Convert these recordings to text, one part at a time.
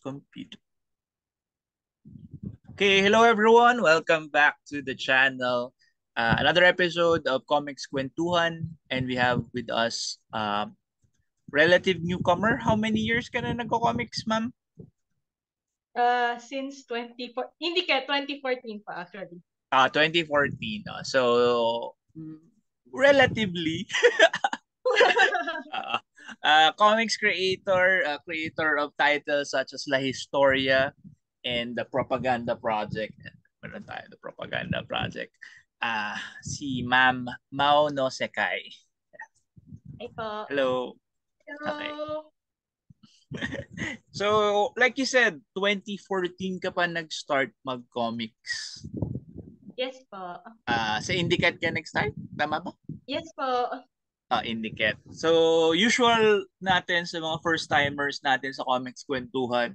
Computer. Okay, hello everyone. Welcome back to the channel. Another episode of Comics Kwentuhan, and we have with us relative newcomer. How many years ka na nagko-comics, ma'am? Since 2014 pa actually. 2014. So, relatively. Comics creator, creator of titles such as La Historia and the Propaganda Project. Meron tayo, the Propaganda Project. Si Ma'am Mao no Sekai. Ay po. Hello. Okay. Hello. So, like you said, 2014 ka pa nag-start mag-comics. Yes po. Sa Indicat ka nag-start? Tama ba? Yes po. Indicat. So, usual natin sa mga first-timers natin sa Comics Kwentuhan,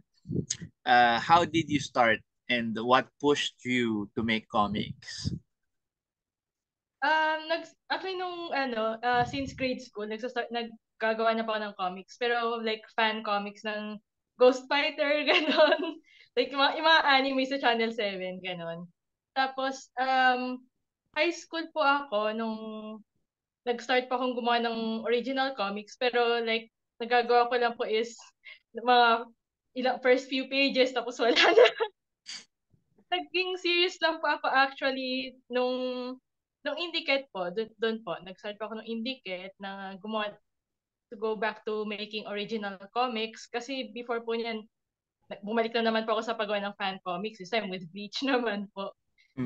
how did you start and what pushed you to make comics? Actually nung since grade school, nagkagawa na po ako ng comics. Pero like fan comics ng Ghost Fighter, ganon. Like yung mga anime sa Channel 7, ganon. Tapos, high school po ako nung nag-start pa akong gumawa ng original comics. Pero like, nagagawa ko lang po is mga first few pages, tapos wala na. Naging serious lang po ako actually nung Indicate po, doon po, nag-start po ako ng Indicate na gumawa to go back to making original comics kasi before po niyan, bumalik na naman po ako sa paggawa ng fan comics, this time with Bleach naman po.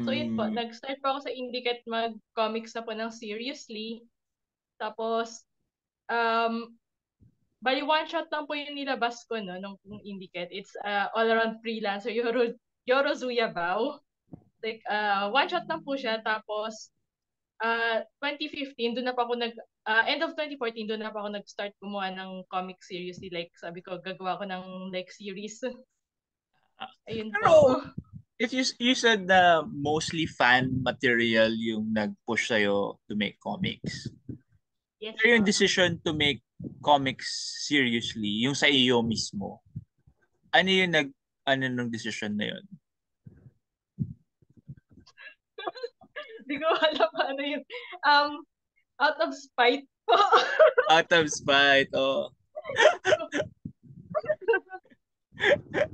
So yun po, nag-start po ako sa Indicate mag-comics na po ng seriously. Tapos, bali one shot lang po yung nilabas ko no, nung Indicate. It's all-around freelancer, Yorozuya Bao. Like, one shot lang po siya. Tapos, 2015, doon na pa ako end of 2014, doon na pa ako nag-start gumawa ng comic series. Like, sabi ko, gagawa ko ng like series. Ayun Pero, po. if you said na mostly fan material yung nag-push sa'yo to make comics. Yes Pero yung po. decision to make comics seriously, yung sa iyo mismo, ano yung ano nung decision na yun? Hindi ko alam ano yun. Out of spite po. Out of spite, oh.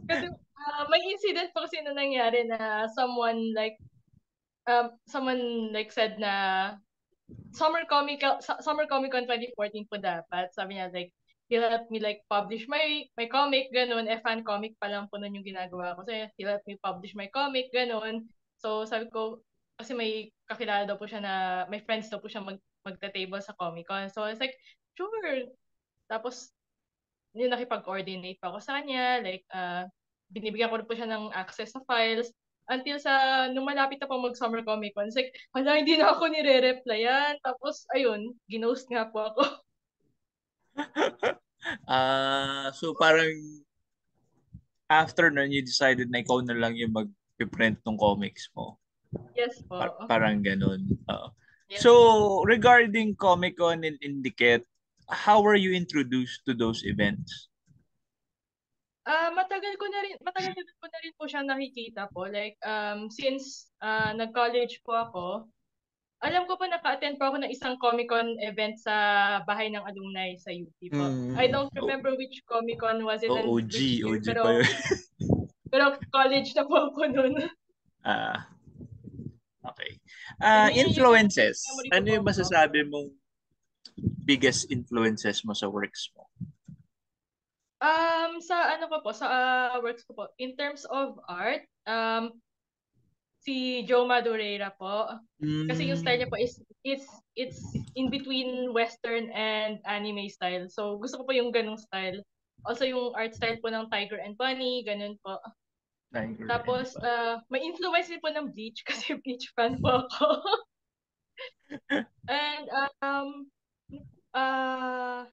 Kasi may incident po kasi na nangyari na someone like said na Summer Comic Con 2014 po dapat. Sabi niya like he'll help me like publish my comic ganun. Fan comic pa lang po nun yung ginagawa ko. So he'll help me publish my comic ganun. So sabi ko kasi may kakilala daw po siya na may friends daw po siya magta-table sa Comic Con. So I was like, sure. Tapos yung nakipag-coordinate pa ako sa kanya, like, binibigyan ko rin po siya ng access sa files, until nung malapit na po mag-Summer Comic Con, it's like, hala, hindi na ako nire-replyan. Tapos, ayun, ginost nga po ako. So parang after nun, you decided na ikaw na lang yung mag-print ng comics mo. Yes po. Parang ganun. Yes So, po. regarding Comic-Con and Indicate, how were you introduced to those events? Matagal ko na rin po siya nakikita po. Like, since nag-college po ako, alam ko po naka-attend po ako ng isang Comic-Con event sa bahay ng alumni sa UP po. I don't remember which Comic-Con was it and which year, OG pa yun. pero college na po ako noon. Okay. Yun yung Influences. memory ko Ano po yung po. masasabi mong biggest influences mo sa works mo? Sa works ko po, in terms of art, si Joe Madureira po. Kasi yung style niya po is it's in between western and anime style. So gusto ko po yung ganung style. Also yung art style po ng Tiger and Bunny, ganun po. Tiger and Tapos may influence din po ng Bleach kasi Bleach fan po ako. And uh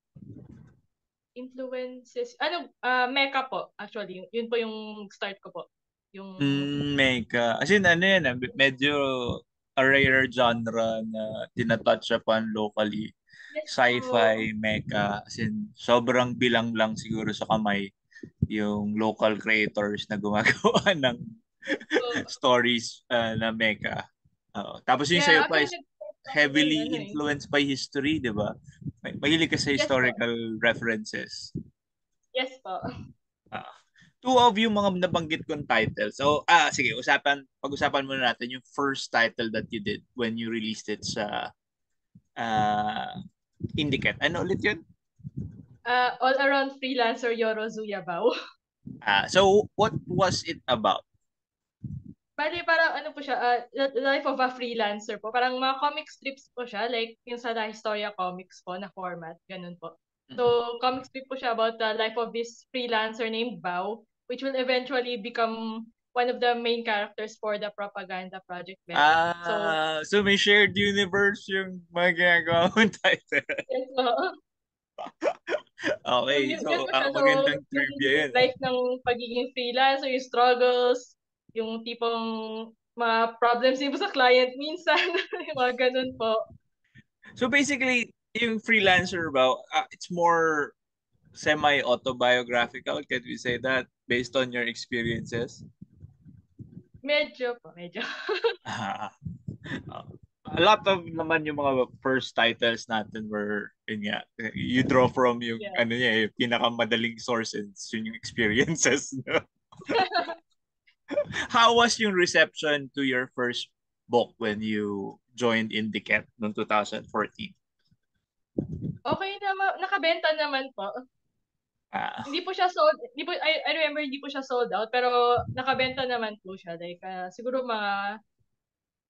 influences mecha po actually. Yun po yung start ko po. Yung Mecha. As in, ano yan, medyo a rare genre na tinatouch upon locally. yes po. Sci-fi, mecha. As in, sobrang bilang lang siguro sa kamay yung local creators na gumagawa ng So, stories na mecha. Tapos yung yeah, sa'yo pa actually, is nag-start ako dun, heavily ano eh. influenced by history, di ba? Mahilig ka sa Yes po. historical references. Yes po. Ah, two of yung mga nabanggit kong titles. So, sige, pag-usapan muna natin yung first title that you did when you released it sa Indicat. Ano ulit yun? All around freelancer Yorozuya Bao. So, what was it about? Bali, parang ano po siya, life of a freelancer po. Parang mga comic strips po siya, like yung sa La Historia Comics po na format, ganun po. So, comic strip po siya about the life of this freelancer named Bao, which will eventually become one of the main characters for the propaganda project Mecha. So, So may shared universe yung mga ginagawa mong title. yes po. Okay, Yun so po siya. So, magandang yung trivia yun. life ng pagiging freelancer, yung struggles, yung tipong mga problems din po sa client minsan, yung mga ganun po. So basically, yung freelancer ba, it's more semi-autobiographical, can we say that, based on your experiences? Medyo po, medyo. Ah, ah. A lot of naman yung mga first titles natin were, yun nga, you draw from yung, Yeah. ano niya, yung pinakamadaling sources, yun yung experiences. No? How was yung reception to your first book when you joined Indicat noong 2014? Okay naman, nakabenta naman po. Ah, Hindi po siya sold, hindi po, I remember hindi po siya sold out, pero nakabenta naman po siya. Like, siguro mga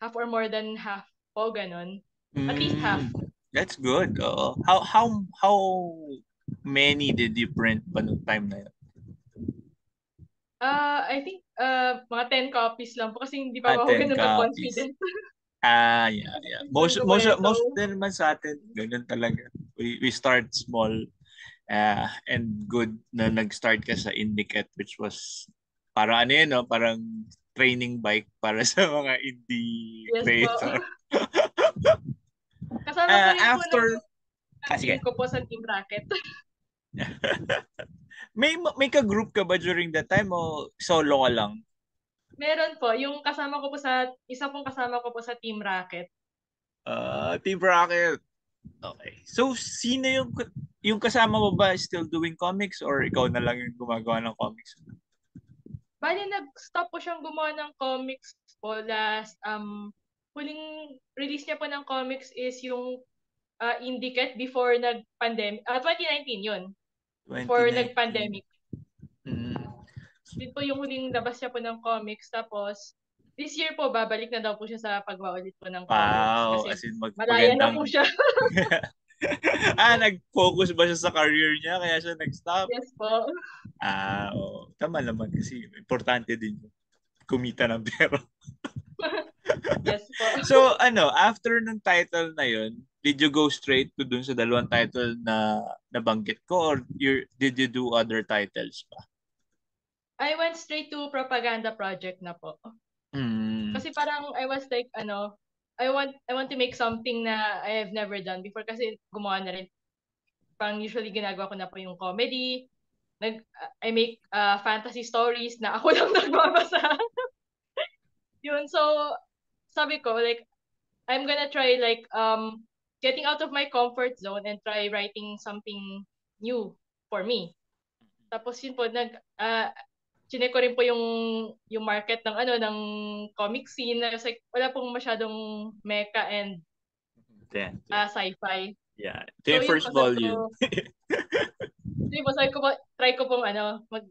half or more than half po, ganun. At least half. that's good. How many did you print pa noong time na yun? I think, mga 10 copies lang po kasi hindi pa ako 10 ganun copies. ka-confident. Yeah, Kasi yeah. first time ko po yan, so, Most din naman sa atin, ganun talaga. We start small, and good na nag-start ka sa Indicat, which was parang ano yun, no? Parang training bike para sa mga indie yes po. creator. Kasama ko rin po After, ng team sige. ko po sa Team Rocket. May ka-group ka ba during that time o solo ka lang? Meron po, yung kasama ko po sa, isa pong kasama ko po sa Team Rocket. Team Rocket. Okay. So, sino yung kasama mo ba still doing comics or ikaw na lang yung gumagawa ng comics? Bali, nag-stop po siyang gumawa ng comics po last, huling release niya po ng comics is yung Indicat before nag-pandemic. 2019 yun. Before 2019. nag-pandemic. Mm. Yun po yung huling labas niya po ng comics. Tapos, this year po, babalik na daw po siya sa paggawa ulit po ng comics. Wow, Kasi as in malaya na magpagandang po siya. nag-focus ba siya sa career niya kaya siya nag-stop? Yes po. Oo. Tama naman kasi importante din yung kumita ng pera. Yes po. So, after ng title na yun, did you go straight to dun sa dalawang title na nabanggit ko or did you do other titles pa? I went straight to propaganda project na po. Mm. Kasi parang I was like, I want to make something na I have never done before kasi gumawa na rin. Parang usually ginagawa ko na po yung comedy. I make fantasy stories na ako lang nagbabasa. Yun, so sabi ko like I'm gonna try like getting out of my comfort zone and try writing something new for me. Tapos yun po chinek ko rin po yung market ng ng comic scene. It's like wala pong masyadong mecha and Yeah. sci-fi. Yeah. Ito So yung yun first po sabi volume. ko, sabi ko po, try ko pong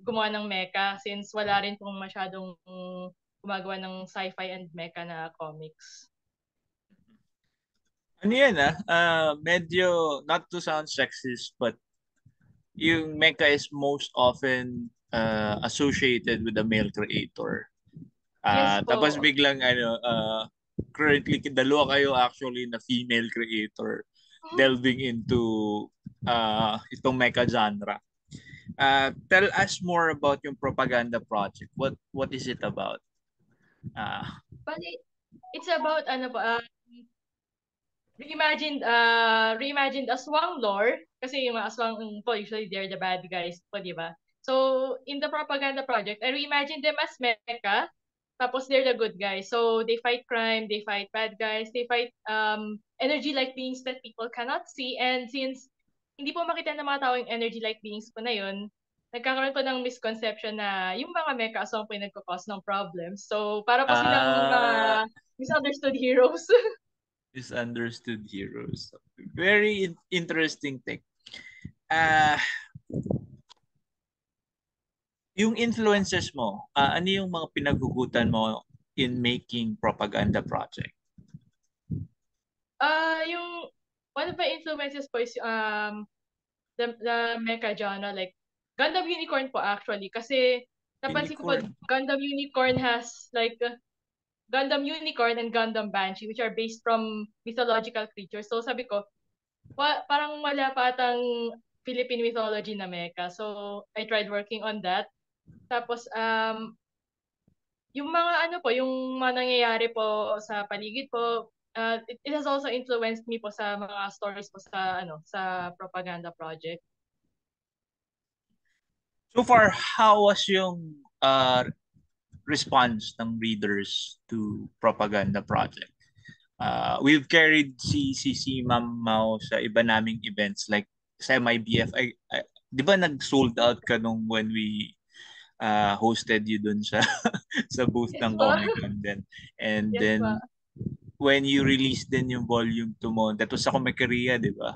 gumawa ng mecha since wala rin pong masyadong gumagawa ng sci-fi and mecha na comics. Ano yan medyo, not to sound sexist, but yung mecha is most often associated with a male creator. Yes Tapos po. biglang currently dalawa kayo actually na female creator delving into itong mecha genre. Tell us more about yung propaganda project. What is it about? But it's about reimagined aswang lore kasi yung mga aswang po usually they're the bad guys po, di ba? So, in the propaganda project, I reimagine them as mecha, tapos they're the good guys. So, they fight crime, they fight bad guys, they fight energy-like beings that people cannot see. And since hindi po makita ng mga tao yung energy-like beings po na yun, nagkakaroon po ng misconception na yung mga mecha aswang po yung nagkakos ng problems. So, para po silang mga misunderstood heroes. Misunderstood heroes. Very interesting thing. Yung influences mo, ano yung mga pinaghugutan mo in making propaganda project? Yung one of my influences po is the mecha genre, like Gundam Unicorn po actually, kasi napansin ko po Unicorn. Gundam Unicorn has like Gundam Unicorn and Gundam Banshee, which are based from mythological creatures. So sabi ko, parang wala pa atang Philippine mythology na mecha. So I tried working on that. Tapos yung mga ano po, yung mga nangyayari po sa paligid po, it has also influenced me po sa mga stories po sa sa propaganda project. So far, how was yung response ng readers to propaganda project? We've carried si Ma'am Mau sa iba naming events like sa MIBF. Di ba nag-sold out ka nung when we hosted you dun sa sa booth Yes ng po. Comic Con din. And Yes po. then when you released din yung volume 2 mo, that was sa Comic-Korea, di ba?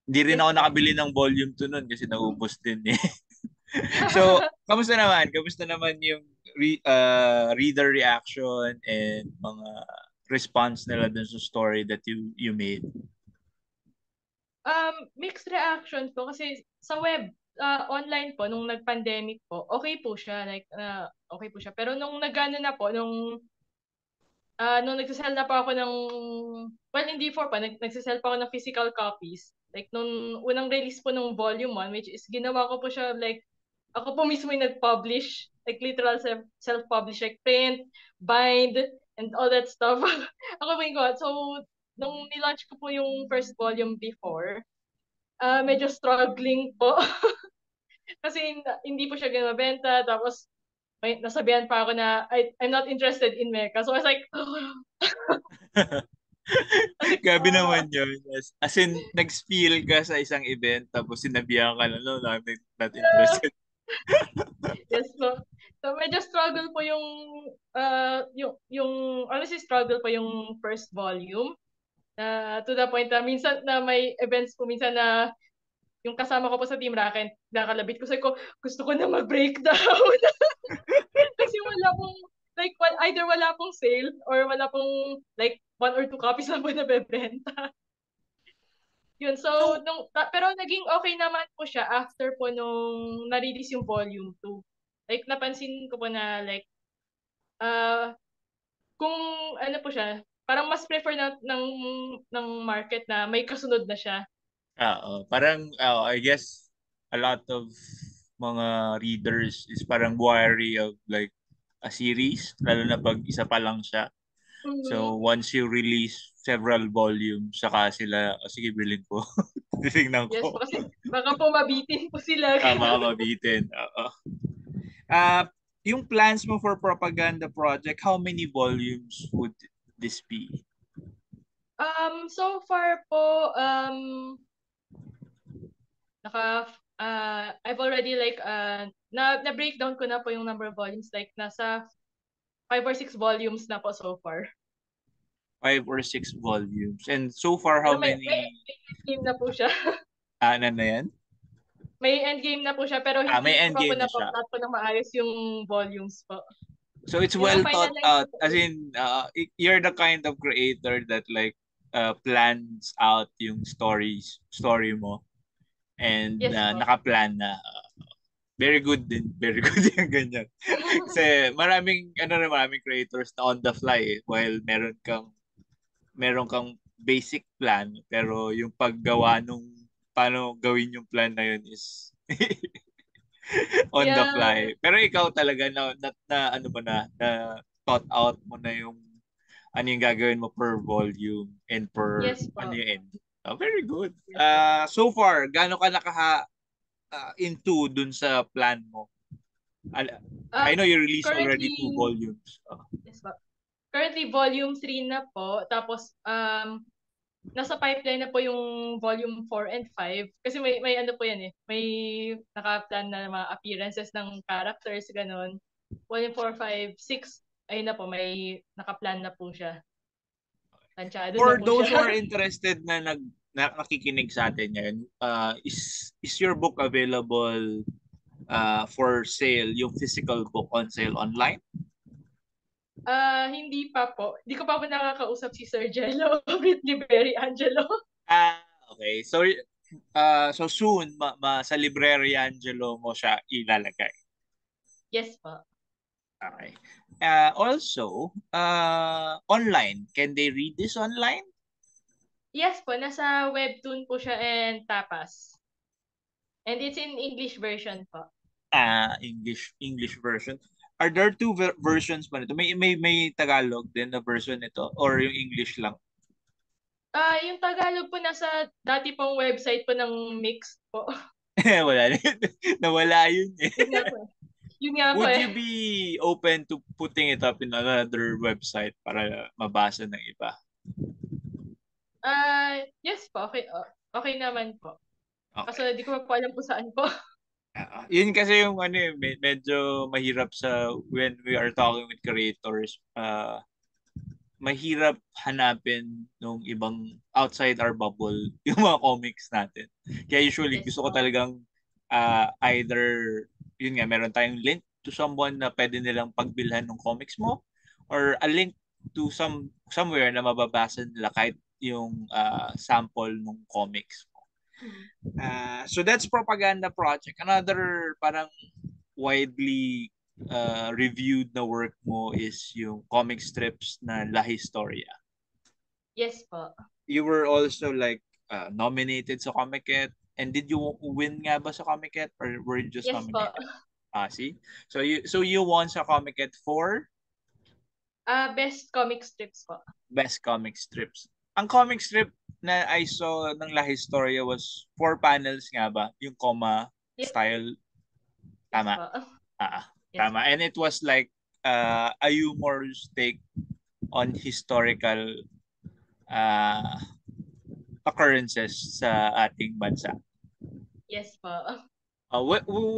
Hindi rin Yes ako po. nakabili ng volume 2 nun kasi naubos din eh. So, kamusta naman? Kamusta naman yung reader reaction and mga response nila dun sa story that you made? Mixed reactions po kasi sa web, online po nung nag-pandemic po, okay po siya, like okay po siya. Pero nung nagano na po, nung nagsasell na po ako ng, well, hindi for pa, nagsasell pa ako ng physical copies. Like, nung unang release po nung volume 1, which is, ginawa ko po siya, like, ako po mismo yung nag-publish, like, literal self-publish, like, print, bind, and all that stuff. Ako po yung gawa. So, nung nilaunch ko po yung first volume before, medyo struggling po. Kasi hindi po siya ginabenta. Tapos, may nasabihan pa ako na I'm not interested in mecha. So I was like, kasi, Gabi naman yun. Yes. As in, nag-spiel ka sa isang event tapos sinabihan ka na, no, not interested. yes po. So medyo struggle po yung honestly struggle po yung first volume. To the point na minsan na may events po minsan na yung kasama ko po sa Team Rocket, nakalabit ko sa ko, gusto ko na mag-breakdown. Kasi wala pong, like, either wala pong sale or wala pong, like, 1 or 2 copies na po nabebenta. Yun, so, So, pero naging okay naman po siya after po nung na-release yung volume 2. Like, napansin ko po na, like, kung ano po siya, parang mas prefer ng market na may kasunod na siya. parang, I guess, a lot of mga readers is parang wary of like a series, lalo na pag isa pa lang siya. So, Mm-hmm. once you release several volumes, saka sila, sige, bilhin ko. Titignan Yes ko. po, kasi baka po mabitin po sila. Baka mabitin. Oo. Uh, yung plans mo for propaganda project, how many volumes would this be? So far po, I've already like, na-breakdown ko na po yung number of volumes, like nasa 5 or 6 volumes na po so far. 5 or 6 volumes. And so far, how Pero may many? endgame na po siya. Ano na yan? May endgame na po siya, pero May hindi ko pa po endgame na siya. na-plot po ng maayos yung volumes po. So it's well thought Ina-finalize out. ko As po. in, you're the kind of creator that like plans out yung story mo and Yes po. nakaplan na. Very good din. Very good yung ganyan. Kasi maraming creators na on the fly while meron kang basic plan pero yung paggawa nung paano gawin yung plan na yun is on the Yeah. fly. Pero ikaw talaga na ano mo na thought out mo na yung ano yung gagawin mo per volume and per Yes ano po. yung end. Very good. Yes po. So far, gaano ka into dun sa plan mo? Uh, I know you released already currently, 2 volumes. yes po. Currently, volume 3 na po. Tapos, nasa pipeline na po yung volume 4 and 5. Kasi may ano po yan eh. May naka-plan na mga appearances ng characters, ganun. Volume 4, 5, 6, ayun na po, may naka-plan na po siya. Tansyado na For po those siya. who are interested na nakikinig sa atin ngayon, is your book available for sale, yung physical book on sale online? Hindi pa po. Hindi ko pa po nakakausap si Sir Jello, Britney Berry Angelo. Okay. So soon, sa Library Angelo mo siya ilalagay. Yes po. Okay. Also, online. Can they read this online? Yes po, nasa webtoon po siya and tapas. And it's in English version po. English version. Are there two versions ba nito? May Tagalog din na version nito or yung English lang? Yung Tagalog po nasa dati pong website po ng Mix po. Wala rin. Nawala yun eh. Yun nga po. Yun nga po Would eh. you be open to putting it up in another website para mabasa ng iba? Yes po. Okay, okay naman po. Okay. Kaso di ko pa po alam po saan po. Yun kasi yung ano medyo mahirap when we are talking with creators, mahirap hanapin nung ibang outside our bubble yung mga comics natin. Kaya usually Yes gusto ko po. talagang either yun nga meron tayong link to someone na pwede nilang pagbilhan ng comics mo or a link to somewhere na mababasa nila kahit yung sample ng comics mo. So that's Propaganda Project. Another parang widely reviewed na work mo is yung comic strips na La Historia. Yes po. You were also like nominated sa Comiket. And did you win nga ba sa Comiket or were you just Yes po. nominated? See? So you won sa Comiket for Best comic strips po. best comic strips. Ang comic strip na I saw ng La Historia was 4 panels nga ba? Yung comma Yes, style. yes Tama. po. Yes Tama. po. And it was like a humorous take on historical uh, occurrences sa ating bansa. Yes po.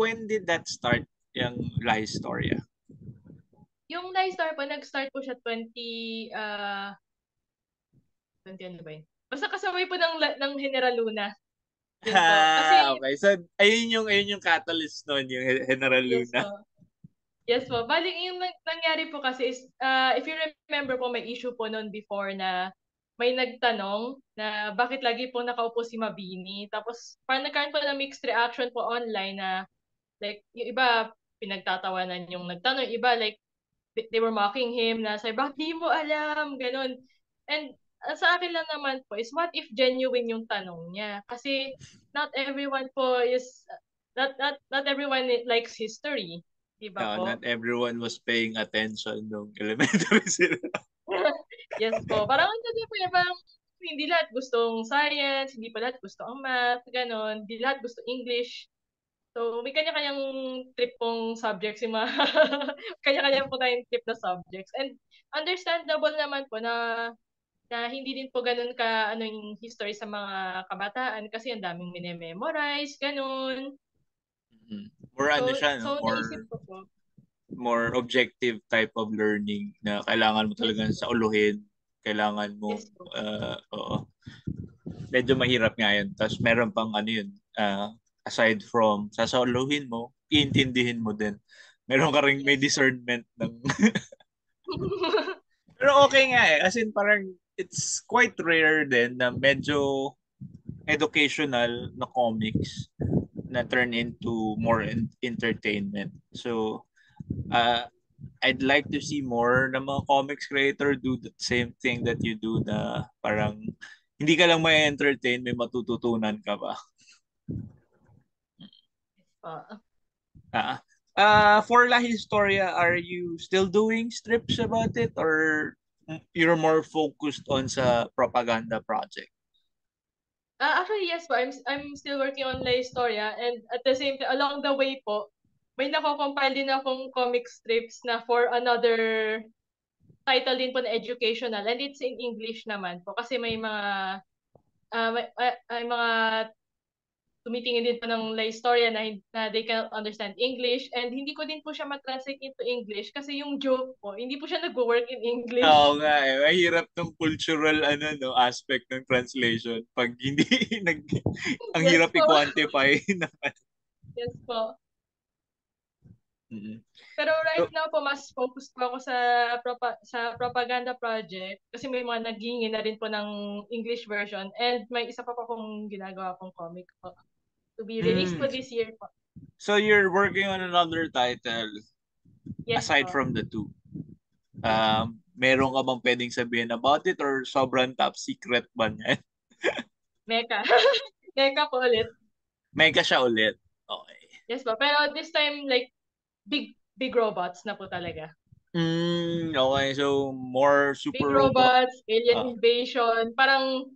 When did that start, yung La Historia? Yung Nightstar po, nag-start po siya 20 ano ba yun? Basta kasabay po ng General Luna. Yun po. Kasi, Okay. So, ayun yung catalyst noon, yung General yes Luna. po. Yes po. Bali, yung nangyari po kasi is, if you remember po, may issue po noon before na may nagtanong na bakit lagi po nakaupo si Mabini. Tapos, parang nagkaroon po ng mixed reaction po online na, like, yung iba, pinagtatawanan yung nagtanong. Yung iba, like, they were mocking him na sabi, bakit di mo alam? Ganon. And sa akin lang naman po is what if genuine yung tanong niya? Kasi not everyone po is, not everyone likes history. Diba Not po? everyone was paying attention nung elementary sila. Yes po. Parang ano din po yung parang hindi lahat gustong science, hindi pa lahat gusto ang math, ganon. Hindi lahat gusto English. So, may kanya-kanyang trip pong subjects yung mga kanya-kanya po tayong trip na subjects. And understandable naman po na hindi din po ganun ka ano yung history sa mga kabataan kasi ang daming minememorize, ganun. More ano So, siya, no? so naisip ko po. More objective type of learning na kailangan mo Yes talagang po. sauluhin. Kailangan mo, Yes po. oo. Medyo mahirap nga yun. Tapos meron pang ano yun, aside from sasauluhin mo, iintindihin mo din. Meron ka rin may Yes po. discernment ng Pero okay nga eh. As in parang it's quite rare din na medyo educational na comics na turn into more entertainment. So, I'd like to see more ng mga comics creator do the same thing that you do na parang hindi ka lang may entertain, may matututunan ka ba? Uh, Ah, for La Historia, are you still doing strips about it or you're more focused on sa propaganda project? Actually, yes po. I'm still working on La Historia, and at the same time, along the way po, may nako-compile din akong comic strips na for another title din po na educational, and it's in English naman po kasi may mga may mga tumitingin din po ng La Historia na they cannot understand English, and hindi ko din po siya matranslate into English kasi yung joke po, hindi po siya nag-work in English. Oo nga eh. Mahirap tong cultural no, aspect ng translation. Pag hindi ang Yes hirap po. i-quantify na. Yes po. Mm. Pero right So, now po, mas focused po ako sa propaganda project kasi may mga naghihingi na rin po ng English version, and may isa pa po akong ginagawa pong comic po to be released mm. po this year po. So you're working on another title Yes aside po. from the two. Meron ka bang pwedeng sabihin about it or sobrang top secret ba niyan? Mecha. Mecha po ulit. Mega siya ulit. Okay. Yes po. Pero this time, like, big robots na po talaga. Okay. So, more Big super robot. robots, alien Ah, invasion, parang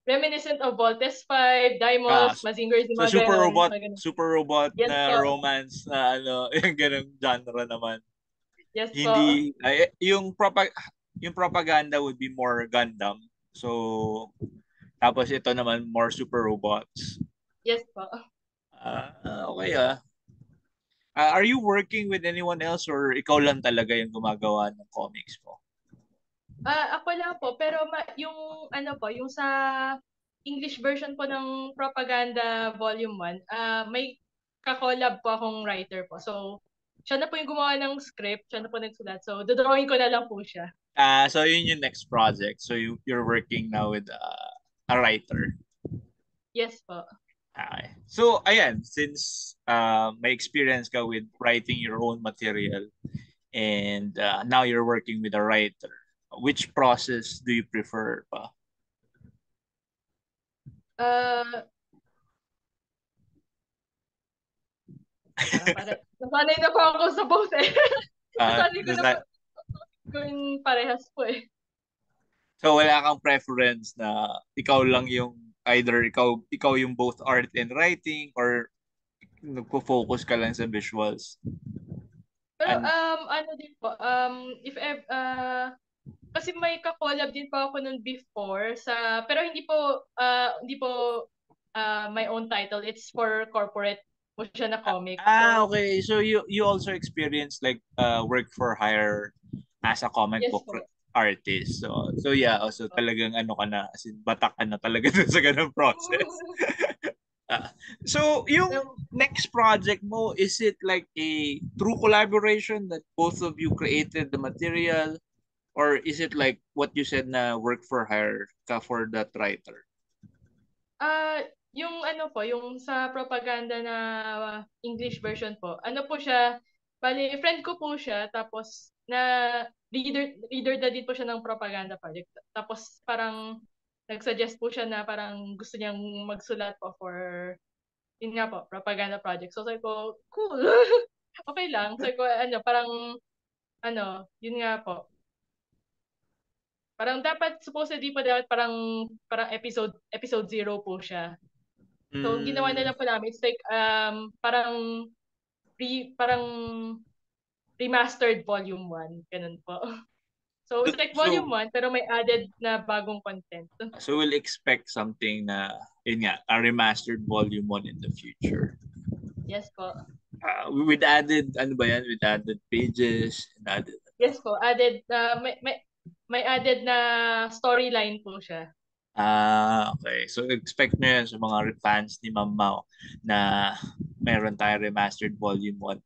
reminiscent of Voltes 5, ah, Dimos, Mazinger Z, so mga ganon. Mga ganon. super robot Yes na po. romance na yung ganung genre naman. Yes po. Hindi, yung propaganda would be more Gundam. So, tapos ito naman more super robots. Yes po. Okay ah. Are you working with anyone else or ikaw lang talaga yung gumagawa ng comics mo? Ako lang po, pero yung ano po, yung sa English version po ng Propaganda Volume 1, may ka-collab po akong writer po. So, siya na po yung gumawa ng script, siya na po nagsulat. So, dodrawing ko na lang po siya. So yun yung next project. So you're working now with a writer. Yes po. Okay. So ayan, since may experience ka with writing your own material and now you're working with a writer, which process do you prefer pa? Uh, nasanay na po ako sa both eh. Nasanay ko na po gawin parehas po eh. So wala kang preference na ikaw lang yung either ikaw yung both art and writing or nagpo-focus ka lang sa visuals. Pero And ano din po, kasi may ka-collab din po ako nun before pero hindi po my own title. It's for corporate po siya na comic. So, okay. So you also experienced like work for hire as a comic yes book po. artist. So yeah, also talagang ano ka na, as in, batak ka na talaga dun sa ganung process. Ah, so yung So, next project mo, is it like a true collaboration that both of you created the material or is it like what you said na work for hire ka for that writer? ah yung ano po, yung sa propaganda na English version po, ano po siya, bali, friend ko po siya, tapos reader na din po siya ng propaganda project. Tapos parang nag-suggest po siya na parang gusto niyang magsulat po for, yun nga po, propaganda project. So sabi ko, cool. Okay lang. Sabi ko, parang, yun nga po. Parang dapat, supposedly pa dapat parang episode 0 po siya. So, ginawa na Mm, lang po namin. It's like, parang remastered volume 1. Ganun po. So, it's like volume so 1, pero may added na bagong content. So we'll expect something na, yun nga, a remastered volume 1 in the future. Yes po. With added, ano ba yan? With added pages, and added. Yes po. Added, may added na storyline po siya. Okay. So expect nyo yan sa mga fans ni Ma'am Mao na meron tayo remastered volume 1.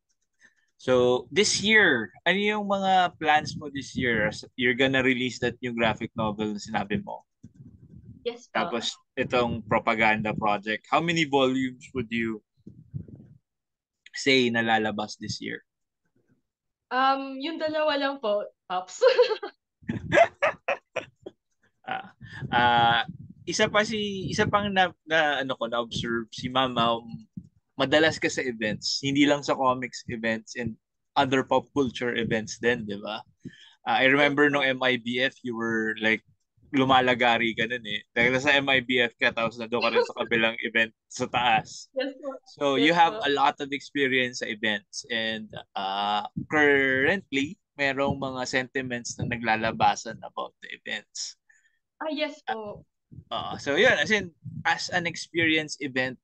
So this year, ano yung mga plans mo this year? You're gonna release that new graphic novel na sinabi mo. Yes po. Tapos itong propaganda project. How many volumes would you say na lalabas this year? Yung dalawa lang po, Pops. Ah, ah, isa pang na ano ko na observe si Mama, madalas ka sa events, hindi lang sa comics events and other pop culture events din, di ba? I Yes remember nung po. MIBF, you were like lumalagari ka nun eh. Dahil sa MIBF ka, tapos na doon ka rin sa kabilang event sa taas. Yes po. So you Yes have po. a lot of experience sa events and currently, merong mga sentiments na naglalabasan about the events. Yes po. So yun, as an experienced event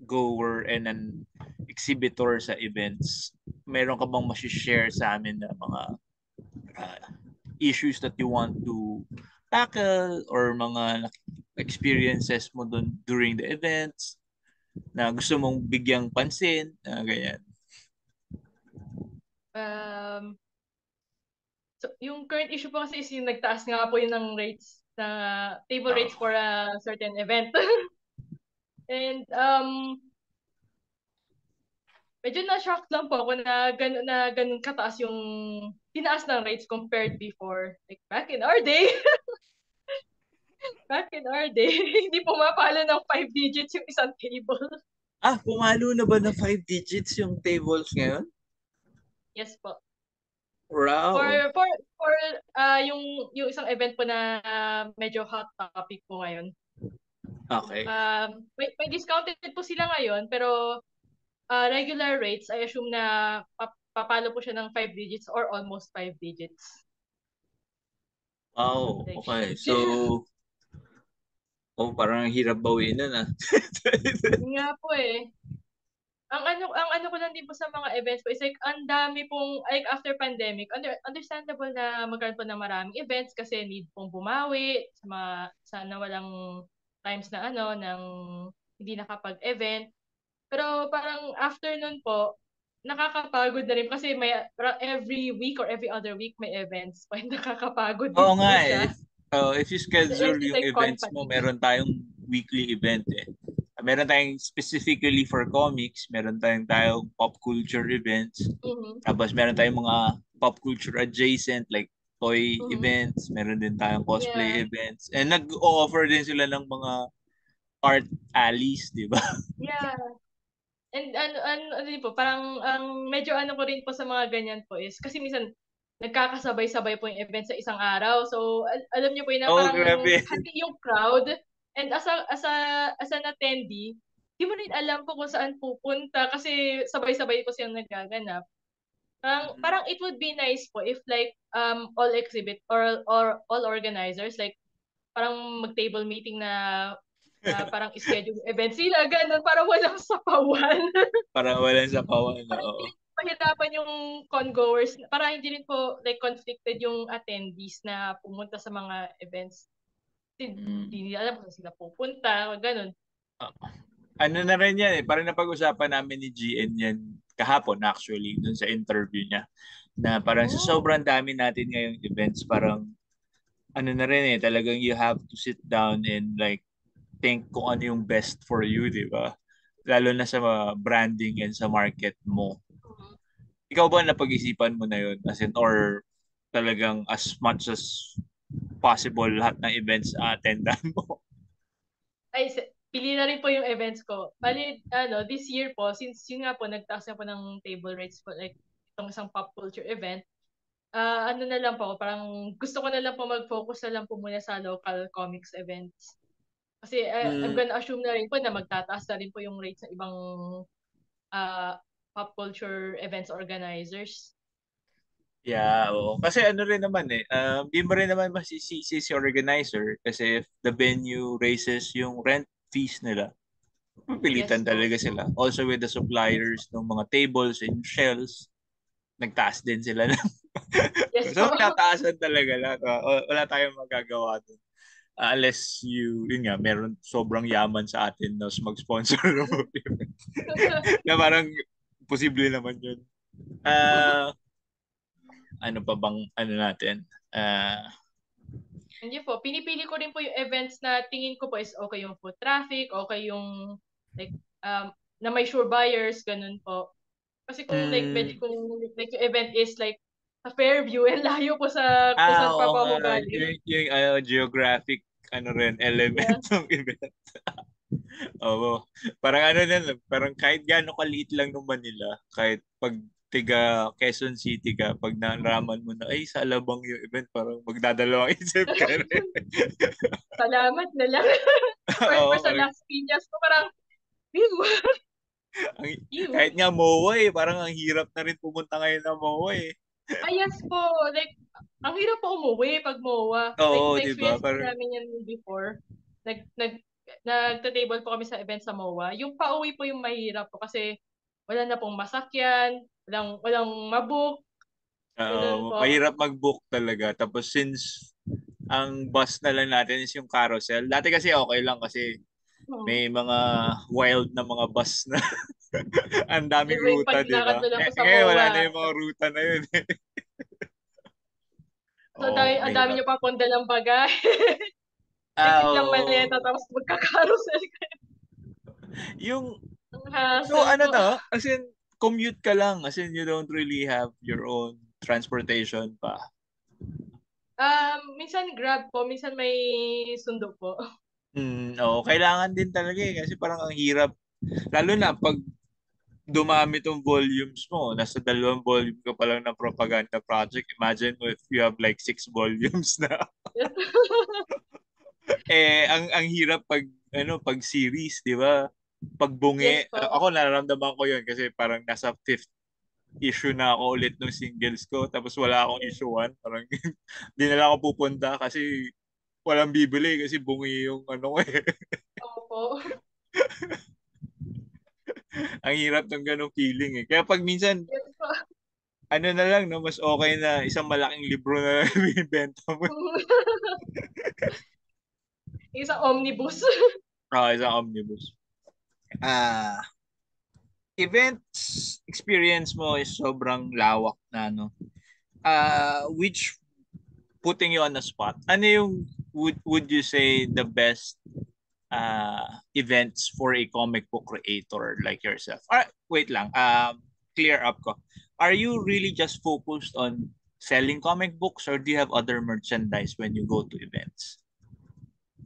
goer and an exhibitor sa events, meron ka bang share sa amin na mga uh, issues that you want to tackle or mga experiences mo dun during the events na gusto mong bigyang pansin, ganyan. Um, so, yung current issue po kasi is yung nagtaas nga po yun ng rates na table rates for a certain event. And medyo na-shock lang po ako na ganun kataas yung tinaas ng rates compared before. Like back in our day, back in our day, hindi pumapalo ng 5 digits yung isang table. Pumalo na ba ng 5 digits yung tables ngayon? Yes po. For Wow. for for yung isang event po na medyo hot topic po ngayon. Okay. May discounted po sila ngayon pero regular rates I assume na papalo po siya ng 5 digits or almost 5 digits. Wow. Like, Okay. So, parang hirap bawiin na. nga po eh. Ang ano ko lang din po sa mga events po is like ang dami pong like after pandemic understandable na magkaroon po ng maraming events kasi need pong bumawi sa nawalang times na ng hindi nakapag-event. Pero parang after nun po nakakapagod na rin kasi may every week or every other week may events. Nakakapagod Oo din nga po eh. siya. If you schedule It's yung like con events mo, fatigue. meron tayong weekly event eh. Meron tayong specifically for comics, meron tayong pop culture events, Mhm. tapos meron tayong mga pop culture adjacent like toy Mhm. events, meron din tayong cosplay Yeah. events, and nag-o-offer din sila ng mga art alleys, di ba? Yeah. And ano din po, parang ang medyo ano ko rin po sa mga ganyan po is kasi minsan nagkakasabay-sabay po yung event sa isang araw. So alam niyo po yun na Oh, parang grabe. hati yung crowd and as an attendee, di mo rin alam po kung saan pupunta kasi sabay-sabay po silang nagaganap. Parang it would be nice po if like all exhibit or all organizers like parang mag-table meeting na parang schedule event sila, ganun, para walang sapawan. Para walang sapawan, Para hindi oo. rin mahirapan yung con-goers, para hindi rin po like conflicted yung attendees na pumunta sa mga events. Mm. Hindi nila alam kung sila pupunta, ganun. Ah, ano na rin yan eh, parang napag-usapan namin ni GN yan kahapon actually, dun sa interview niya, na parang sa Oh. sobrang dami natin ngayong events, parang ano na rin eh, talagang you have to sit down and like think kung ano yung best for you, di ba? Lalo na sa mga branding and sa market mo. Ikaw ba napag-isipan mo na yun? As in, or talagang as much as possible lahat ng events attendan mo? Pili na rin po yung events ko. Bali, this year po, since yun nga po, nagtaas na po ng table rates po, like, itong isang pop culture event, ano na lang po, parang gusto ko na lang po mag-focus na lang po muna sa local comics events. Kasi I'm Mm, gonna assume na rin po na magtataas na rin po yung rates ng ibang uh, pop culture events organizers. yeah, oo. Kasi ano rin naman eh, di mo rin naman masisisi si organizer kasi if the venue raises yung rent fees nila, Yes pipilitan po. talaga sila. Also with the suppliers ng mga tables and shelves, nagtaas din sila ng Yes po. so tataas talaga lahat. Wala tayong magagawa doon. Unless yun nga, meron sobrang yaman sa atin na mag-sponsor ng movie. Na parang posible naman yun. Ah, ano pa bang ano natin? Ah, Hindi po, pinipili ko rin po yung events na tingin ko po is okay yung foot traffic, okay yung like na may sure buyers, ganun po. Kasi mm, kung like yung event is like sa Fairview and layo po sa kung saan pa oo po nga, ako galing. yung geographic ano rin element Yeah. ng event. Oo. Parang ano na, parang kahit gaano kaliit lang ng Manila, kahit pag tiga Quezon City ka, pag nalaman mo na, ay, sa Alabang yung event, parang magdadalawang isip ka rin. Salamat na lang. For Oo, sa parang, last videos ko, parang, ew, ang, ew. kahit nga MOA parang ang hirap na rin pumunta ngayon ng MOA eh. Ay, yes po. Like, ang hirap po umuwi pag MOA. Like, Oo, di ba? na-experience po Parang, namin yan before. Nagta-table po kami sa event sa MOA. Yung pauwi po yung mahirap po kasi wala na pong masakyan, walang mabook, ganun po. mahirap mag-book talaga. Tapos since ang bus na lang natin is yung carousel. Dati kasi okay lang kasi Hmm. may mga wild na mga bus na ang daming Yung ruta, pag di nilakad ba? mo lang po sa Ngayon wala na MOA. yung mga ruta na yun. So, ang dami Mahirap. nyo pa pong dalang bagay. Dikit lang Oo. maleta, tapos magka-carousel ka. Yung, Ang so hassle ano po. to? As in, commute ka lang. As in, you don't really have your own transportation pa. Minsan Grab po, minsan may sundo po. Oo, kailangan din talaga eh. Kasi parang ang hirap. Lalo na pag dumami tong volumes mo, nasa 2 volume ka pa lang ng propaganda project. Imagine mo if you have like 6 volumes na. Yes, Ang hirap pag pag series, 'di ba? Pag bungi, yes po. ako nararamdaman ko 'yun kasi parang nasa fifth issue na ako ulit ng singles ko tapos wala akong issue 1. Parang di na lang ako pupunta kasi walang bibili kasi bungi yung ano ko eh. Opo. Ang hirap ng ganong feeling eh. Kaya pag minsan Yes po. ano na lang no, mas okay na isang malaking libro na lang binibenta mo. Isang omnibus. Isang omnibus. Ah, events experience mo is sobrang lawak na no. Which putting you on the spot. Ano yung would you say the best events for a comic book creator like yourself? Wait lang. Clear up ko. Are you really just focused on selling comic books or do you have other merchandise when you go to events?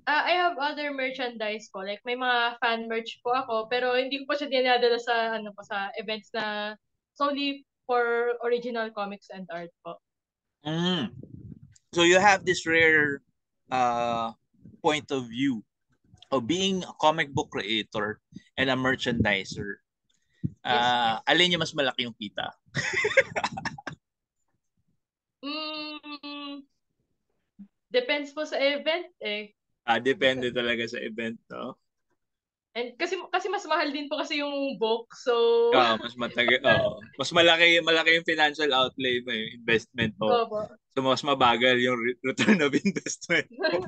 I have other merchandise po. Like, may mga fan merch po ako, pero hindi ko po siya dinadala sa, ano po, sa events na solely for original comics and art po. Mm. So you have this rare uh, point of view of being a comic book creator and a merchandiser. Yes po. Alin yung mas malaki yung kita? Mm, depends po sa event eh. Depende talaga sa event, no? And kasi mas mahal din po kasi yung book. So, Mas matagal, mas malaki yung financial outlay mo, yung investment mo. opo. So mas mabagal yung return of investment mo.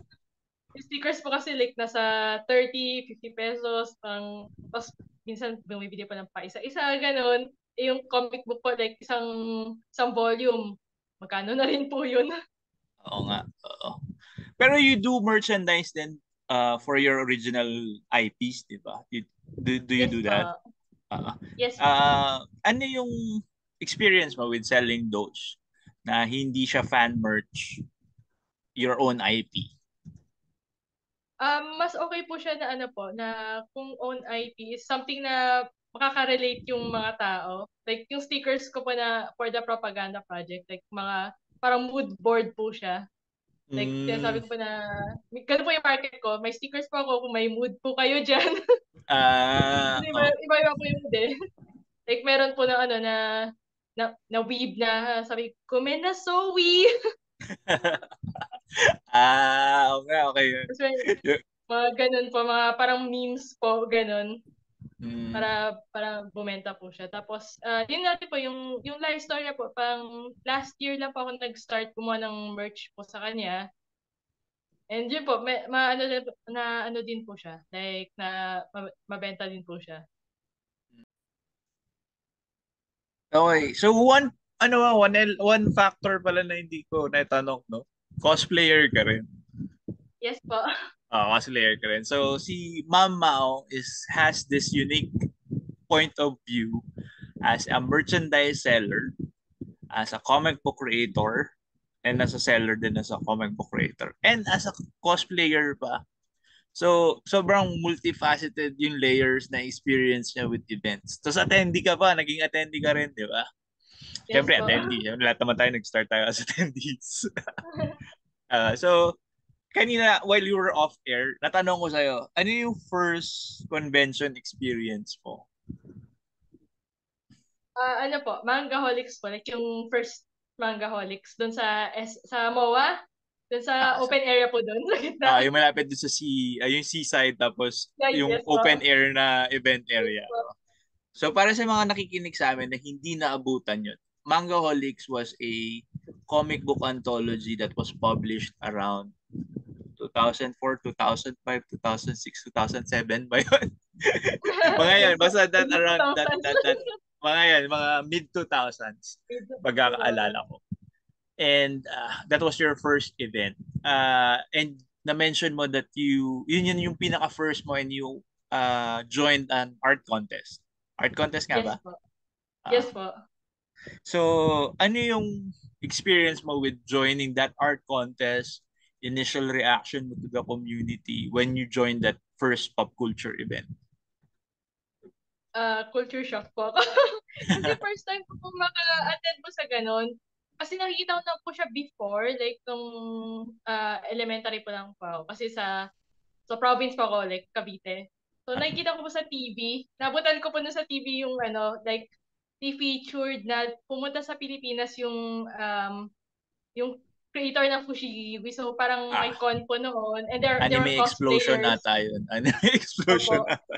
Yung stickers po kasi like nasa 30, 50 pesos. Tapos minsan bumibili pa ng pa isa-isa, ganun. Yung comic book po, like isang volume. Magkano na rin po yun? Oo nga, oo. Pero you do merchandise then for your original IPs, di ba? Do you Yes do that? pa. Uh, Yes po. ano yung experience mo with selling those na hindi siya fan merch, your own IP? Mas okay po siya na ano po, na kung own IP is something na makaka-relate yung mga tao. Like yung stickers ko po na for the propaganda project, like mga parang mood board po siya. Like, Mm, sinasabi ko po na, ganun po yung market ko. May stickers po ako kung may mood po kayo dyan. Kasi oh. iba-iba po yung mood eh. Like, meron po na ano na weeb na sabi, kumen na so weeb. Okay, okay. Tapos may mga ganun po, mga parang memes po, ganun. Mm. Para bumenta po siya. Tapos, yun nga po, yung life story niya po, pang last year lang po ako nag-start kumuha ng merch po sa kanya. And yun po, ano din po siya. Like, mabenta din po siya. Okay. So one factor pala na hindi ko natanong, no? Cosplayer ka rin. Yes po. Cosplayer ka rin. So si Ma'am Mao has this unique point of view as a merchandise seller, as a comic book creator, and as a seller din as a comic book creator, and as a cosplayer pa. So, sobrang multifaceted yung layers na experience niya with events. Tapos attendee ka pa, naging attendee ka rin, di ba? Yes Siyempre, po. attendee. Siyempre, lahat naman tayo nag-start tayo as attendees. So, kanina, while you were off air, natanong ko sa'yo, ano yung first convention experience mo? Ano po, Mangaholics po. Like yung first Mangaholics doon sa MOA. Doon Ah, sa sa, open area po doon sa gitna. yung malapit doon sa sea, yung seaside, tapos Yeah, yung yes po. open air na event Yes area. po. So, para sa mga nakikinig sa amin na hindi naabutan yun, Mangaholics was a comic book anthology that was published around 2004, 2005, 2006, 2007 ba yun? Mga yan, Yes po. basta that Early around 2000s. mga yan, mga mid-2000s, pagkakaalala ko. And that was your first event. And na-mention mo that yun yung pinaka-first mo and you joined an art contest. Art contest nga ba? Yes po. Ah, Yes po. so, ano yung experience mo with joining that art contest? Initial reaction mo to the community when you joined that first pop culture event? Culture shock po ako. Kasi first time ko po maka-attend po sa ganun. Kasi nakikita ko na po siya before, like nung elementary po lang po ako. Kasi sa province po ako, like Cavite. So nakikita ko po sa TV. Nabutan ko po na sa TV yung like featured na pumunta sa Pilipinas yung creator ng Fushigi. So parang may Ah, con po noon and there were anime explosion cosplayers. ata yun. Anime explosion Opo, ata.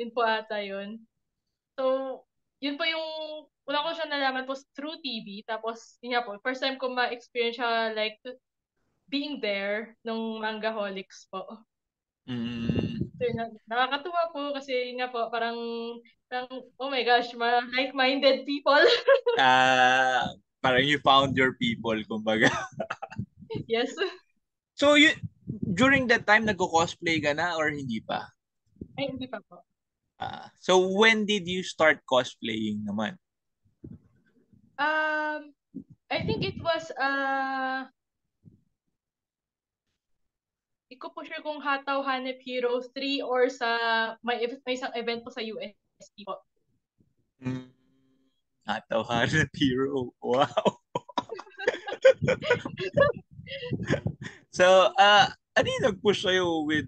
yun po ata yun. So, yun po yung una ko siya nalaman po through TV. Tapos, yun nga po, first time ko ma-experience siya like being there nung Mangaholics po. Mm, So, yun, nakakatuwa po kasi yun nga po, parang oh my gosh, like-minded people. ah, parang you found your people, kumbaga. Yes. So, during that time, nagko-cosplay ka na or hindi pa? Ay, hindi pa po. So, when did you start cosplaying naman? Um, I think it was, di ko po sure kung Hataw Hanep Heroes 3 or may isang event po sa UST po. Mm, Tauhan Hero. Wow. So, ano yung nag-push sa'yo with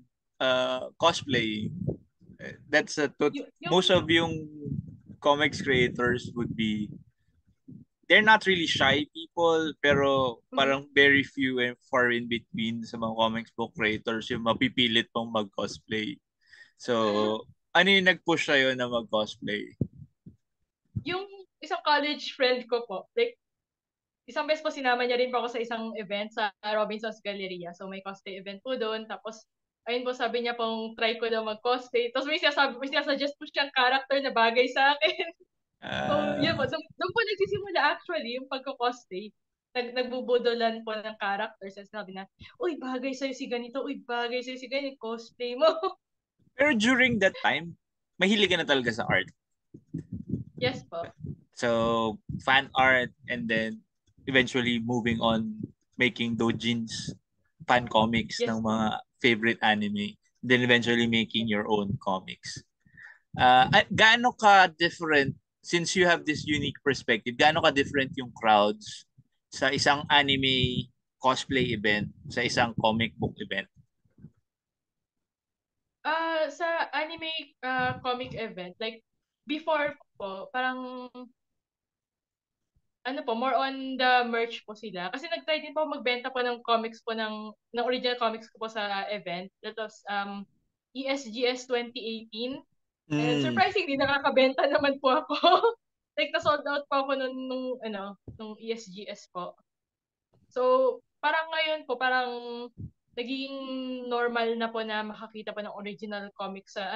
cosplay? That's Yung, most of yung comics creators would be they're not really shy people pero mm, parang very few and far in between sa mga comics book creators yung mapipilit pong mag-cosplay. So, ano yung nag-push sa'yo na mag-cosplay? yung isang college friend ko po, like, isang beses po sinama niya rin po ako sa isang event sa Robinson's Galleria. So, may cosplay event po doon. Tapos, ayun po, sabi niya pong try ko daw mag-cosplay. Tapos, may sinasuggest po siyang character na bagay sa akin. So, yun po. Uh, Doon po nagsisimula actually yung pagko-cosplay. Nagbubudolan po ng characters. At sinabi na, uy, bagay sa'yo si ganito. Uy, bagay sa'yo si ganito. Cosplay mo. pero during that time, mahilig ka na talaga sa art. Yes po. So, fan art and then eventually moving on making doujins, fan comics Yes ng po. mga favorite anime. Then eventually making your own comics. Gaano ka different since you have this unique perspective? Gaano ka different yung crowds sa isang anime cosplay event sa isang comic book event? Sa anime comic event, like, before po, parang, ano po, more on the merch po sila. Kasi nag-try din po magbenta po ng comics po ng original comics ko po sa event. That was ESGS 2018. And Mm. surprisingly, nakakabenta naman po ako. Like, na-sold out po ako nung ESGS po. So, parang ngayon po, parang naging normal na po na makakita po ng original comics sa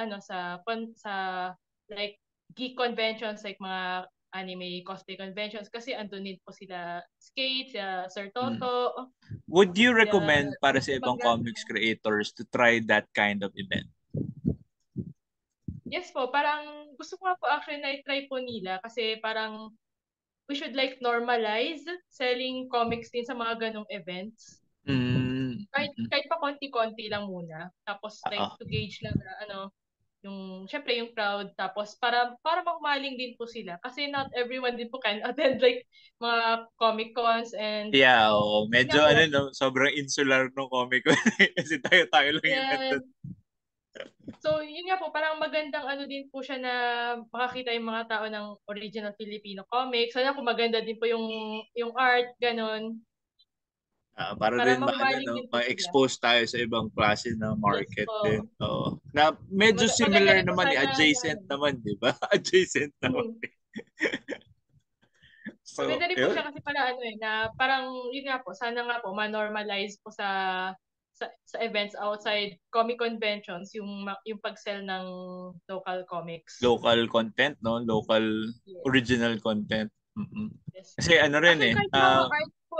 like geek conventions, like mga anime cosplay conventions, kasi andun din po sila Skate, Sir Mm. Toto, Would you sila recommend para sa ibang Maganda. comics creators to try that kind of event? Yes po, parang gusto ko nga po actually na i-try po nila kasi parang we should like normalize selling comics din sa mga ganong events. Mm. Kahit pa konti-konti lang muna. Tapos like Oo. to gauge lang na syempre yung crowd, tapos para mahumaling din po sila kasi not everyone din po can attend like mga comic cons, and Yeah, yun nga medyo po. no, sobrang insular ng Comic Con kasi tayo lang yung Yes. nandun. So, yun nga po, parang magandang ano din po siya na makakita yung mga tao ng original Filipino comics. Sana po maganda din po yung art, ganun. Para Para din mahumaling din po sila. ma-expose tayo sa ibang klase ng Yes market din. po. Na medyo Maganda similar rin po naman, sana na adjacent ano. naman, di ba? Adjacent naman. Mhm. So, Maganda rin po yun. siya kasi para ano na parang yun nga po, sana nga po ma-normalize po sa events outside comic conventions yung pag-sell ng local comics. Local content, no? Local Yes. original content. Mm-mm. Yes. Kasi ano rin Actually, eh, kahit sa mga art po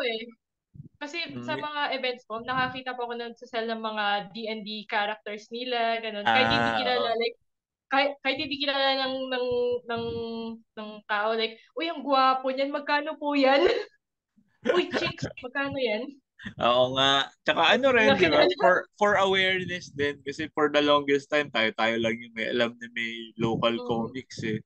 kasi sa mm, mga events po, nakakita po ako nagsasell ng mga D&D characters nila, ganun. Kahit hindi ah, kilala, oo. like, kahit hindi kilala ng, ng tao, like, uy, ang gwapo niyan, magkano po yan? Uy, chicks, magkano yan? Oo nga. Tsaka ano rin, di ba? Nakilala. For awareness din. Kasi for the longest time, tayo lang yung may alam na may local Mm. comics eh.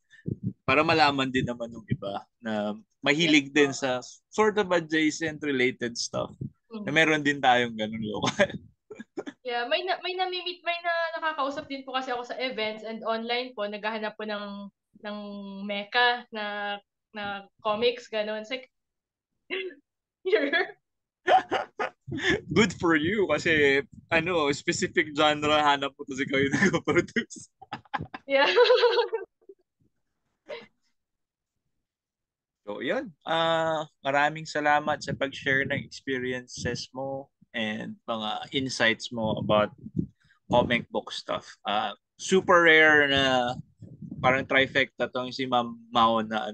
Para malaman din naman ng iba na Yes mahilig din po. sa sort of adjacent related stuff. Na Mm. meron din tayong ganun local. Yeah, may nakakausap din po kasi ako sa events and online po, naghahanap po ng mecha na comics, ganun. It's like, here. Good for you kasi specific genre hanap mo kasi kayo nag-produce. Yeah. So, yun. Maraming salamat sa pag-share ng experiences mo and mga insights mo about comic book stuff. Super rare na parang trifecta tong si Ma'am Mao na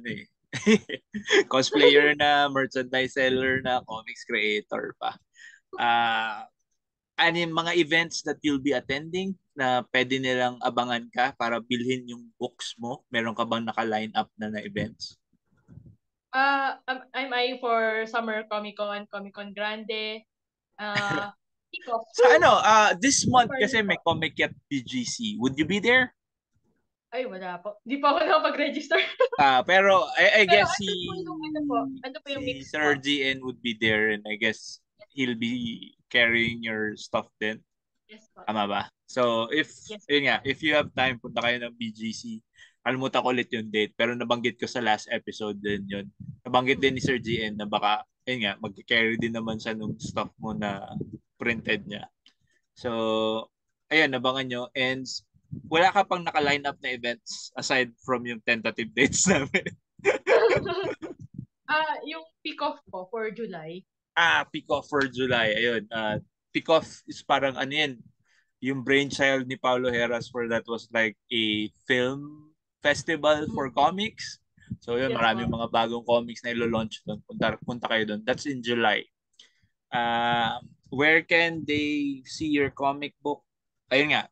cosplayer na, merchandise seller na, comics creator pa. Uh, ano yung mga events that you'll be attending na pwede nilang abangan ka para bilhin yung books mo? Meron ka bang naka-line up na events? I'm eyeing for Summer Comic Con, Comic Con Grande, Kickoff. Sa this month Sorry kasi po. may Comic Yet BGC. Would you be there? Ay, wala po. Di pa ako nakapag-register. Pero I Pero guess andun po yung ano po yung si mix Sir po. GN would be there and I guess he'll be carrying your stuff din. Yes po. Tama ba? So Yes po. yun nga, if you have time, punta kayo ng BGC. Kalimutan ko ulit yung date pero nabanggit ko sa last episode din yun. Nabanggit din ni Sir GN na baka yun nga, mag-carry din naman siya nung stuff mo na printed niya. So, ayun, nabangan nyo. And wala ka pang naka-line up na events aside from yung tentative dates namin. Yung pick-off po for July. Pick off for July. Ayun. Pick off is parang ano yan. Yung brainchild ni Paulo Heras for that was like a film festival for Mm. comics. So yun, Yes maraming po. mga bagong comics na ilo-launch doon. Punta kayo doon. That's in July. Where can they see your comic book? Ayun nga,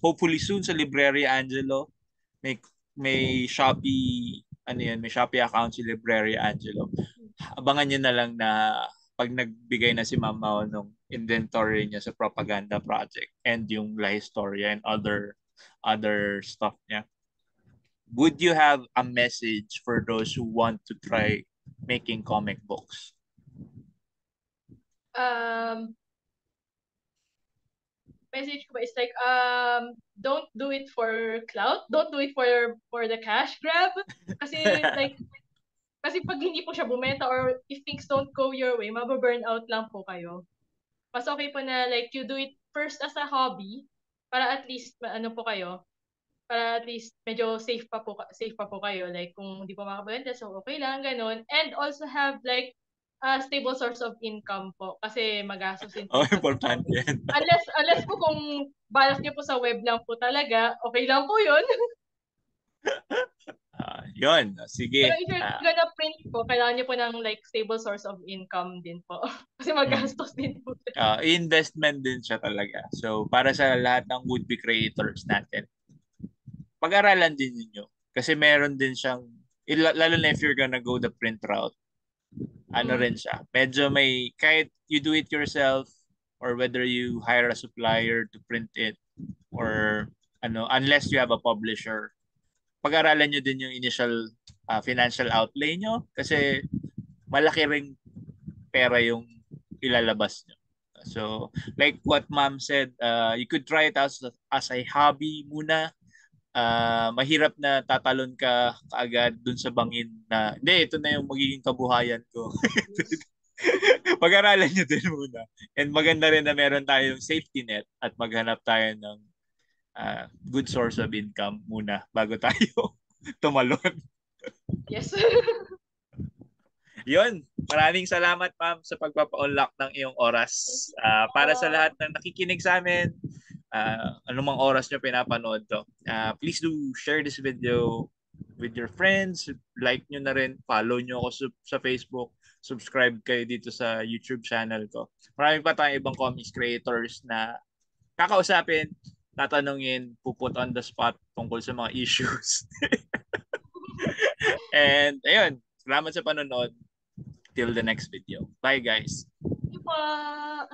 hopefully soon sa Libreria Angelo. May may Shopee account si Libreria Angelo. Abangan niyo na lang na pag nagbigay na si Mama ng inventory niya sa propaganda project and yung La Historia and other stuff niya. Would you have a message for those who want to try making comic books? Um, Message ko ba is like, don't do it for clout. Don't do it for the cash grab. Kasi like, kasi pag hindi po siya bumenta or if things don't go your way, mababurn out lang po kayo. Mas okay po na like you do it first as a hobby para at least ano po kayo, para at least medyo safe pa po kayo, like kung hindi po makabenta so okay lang ganun, and also have like a stable source of income po kasi magastusin po Oh, yung importante pagko-comics. yan. Unless po kung balak niyo po sa web lang po talaga, okay lang po yun. Yun, Pero sige. if you're gonna print po, kailangan niyo po ng like stable source of income din po. Kasi Mm. magastos din po. Investment din siya talaga. So, para sa lahat ng would-be creators natin, pag-aralan din ninyo. Kasi meron din siyang, lalo na if you're gonna go the print route, ano Mm. rin siya. Medyo may, kahit you do it yourself, or whether you hire a supplier to print it, or unless you have a publisher, pag-aralan nyo din yung initial financial outlay nyo kasi malaki ring pera yung ilalabas nyo. So, like what ma'am said, you could try it as a hobby muna. Mahirap na tatalon ka kaagad dun sa bangin na, hindi, ito na yung magiging kabuhayan ko. Pag-aralan nyo din muna. And maganda rin na meron tayong safety net at maghanap tayo ng good source of income muna bago tayo tumalon. Yes. Yun, maraming salamat ma'am sa pagpapa-unlock ng iyong oras. Para sa lahat ng nakikinig sa amin, anumang oras nyo pinapanood to, please do share this video with your friends. Like nyo na rin, follow nyo ako sa Facebook, subscribe kayo dito sa YouTube channel ko. Marami pa tayong ibang comics creators na kakausapin, tatanungin, puput on the spot tungkol sa mga issues. And ayun, salamat sa panonood. Till the next video. Bye guys. Di ba?